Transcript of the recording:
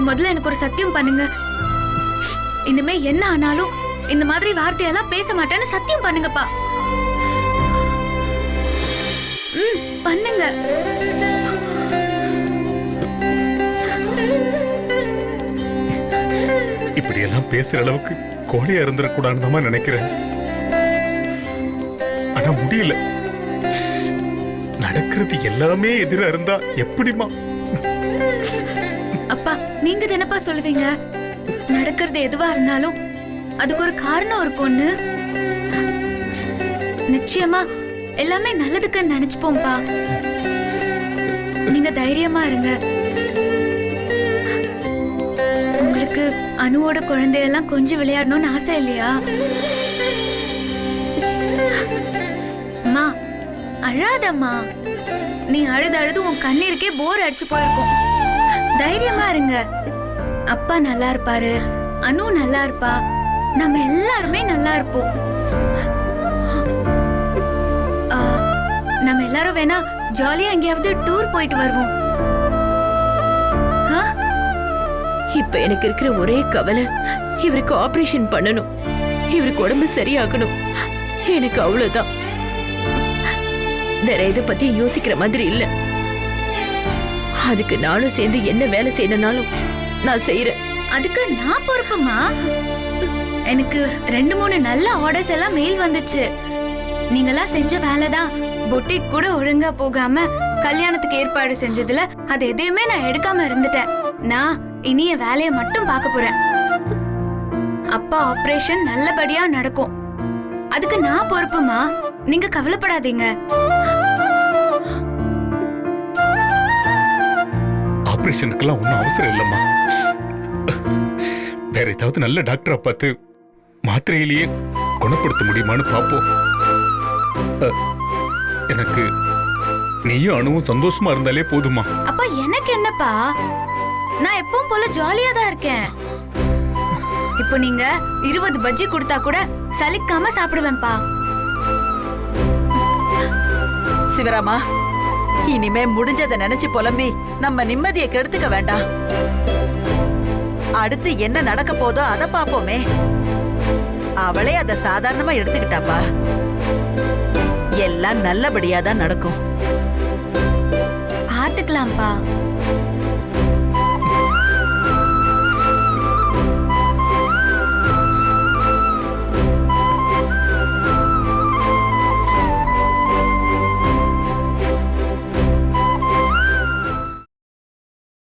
முதல்ல எனக்கு ஒரு சத்தியம் பண்ணுங்க. இனிமே என்ன ஆனாலும் இந்த மாதிரி வார்த்தையெல்லாம் பேச மாட்டேன்னு சத்தியம் பண்ணுங்கப்பா. பண்ணுங்க. இப்படி எல்லாம் பேசுற அளவுக்கு கோழையா இருந்துடக்கூடாதுன்னு நினைக்கிறேன். ஆனா முடியல. நடக்கிறது எல்லாமே எதிரா இருந்தா எப்படிமா? அப்பா நீங்க தானப்பா சொல்லுவீங்க, நடக்கிறது எதுவா இருந்தாலும் அதுக்கு ஒரு காரணம் இருக்கும்னு. நிச்சயமா எல்லாமே நல்லதுக்கு நினைச்சுப்போம்பா. நீங்க தைரியமா இருங்க. உங்களுக்கு அனுவோட குழந்தையெல்லாம் கொஞ்சம் விளையாடணும்னு ஆசை இல்லையா? அம்மா அழாதம்மா. நீ அழுது அழுது உன் கண்ணீருக்கே போர் அடிச்சு போயிருக்கும். தைரியமா இருங்க. அப்பா நல்லா இருப்பாரு, அனு நல்லா இருப்பா, நம்ம எல்லாருமே நல்லா இருப்போம். நம்ம எல்லாரும் வேணா ஜாலியா எங்கேயாவது டூர் போயிட்டு வருவோம். இப்ப எனக்கு இருக்கிற ஒரே கவலை, இவருக்கு ஆபரேஷன் பண்ணணும், இவருக்கு உடம்பு சரியாகணும். எனக்கு அவ்வளவுதான். வேற எதை பத்தி யோசிக்கிற மாதிரி இல்ல. அதுக்கு நானும் சேர்ந்து என்ன வேலை செய்யணும்னாலும் நான் செய்யறேன். அதுக்கு நான் பொறுப்புமா. எனக்கு 2-3 நல்ல ஆர்டர்ஸ் எல்லாம் மெயில் வந்துச்சு. நீங்கெல்லாம் செஞ்ச வேலைதான் பொட்டிக் கூட ஒழுங்கா போகாம கல்யாணத்துக்கு ஏற்பாடு செஞ்சதுல அது எதையுமே நான் எடுக்காம இருந்துட்டேன். நான் இனிய வேலையை மட்டும் பார்க்க போறேன். அப்பா ஆபரேஷன் நல்லபடியா நடக்கும். அதுக்கு நான் பொறுப்புமா. நீங்க கவலைப்படாதீங்க. ஆபரேஷனுக்கெல்லாம் ஒன்றும் அவசரம் இல்லைம்மா. வேற ஏதாவது நல்ல டாக்டரை பார்த்து மாத்திரையிலேயே குணப்படுத்த முடியுமான்னு பார்ப்போம். எனக்கு நீயும் அணுவும் சந்தோஷமா இருந்தாலே போதுமா. அப்பா எனக்கு என்னப்பா, நான் எப்பவும் போல ஜாலியா தான் இருக்கேன். இப்போ நீங்க 20 பஜ்ஜி கொடுத்தா கூட சலிக்காம சாப்பிடுவேன்பா. சிவராமா, இனிமே முடிஞ்சதை நினைச்சு புலம்பி நம்ம நிம்மதியை கெடுத்துக்க வேண்டாம். அடுத்து என்ன நடக்க போதோ அதை பாப்போமே. அவளே அதை சாதாரணமா எடுத்துக்கிட்டாப்பா. எல்லாம் நல்லபடியா தான் நடக்கும். பாத்துக்கலாம்ப்பா.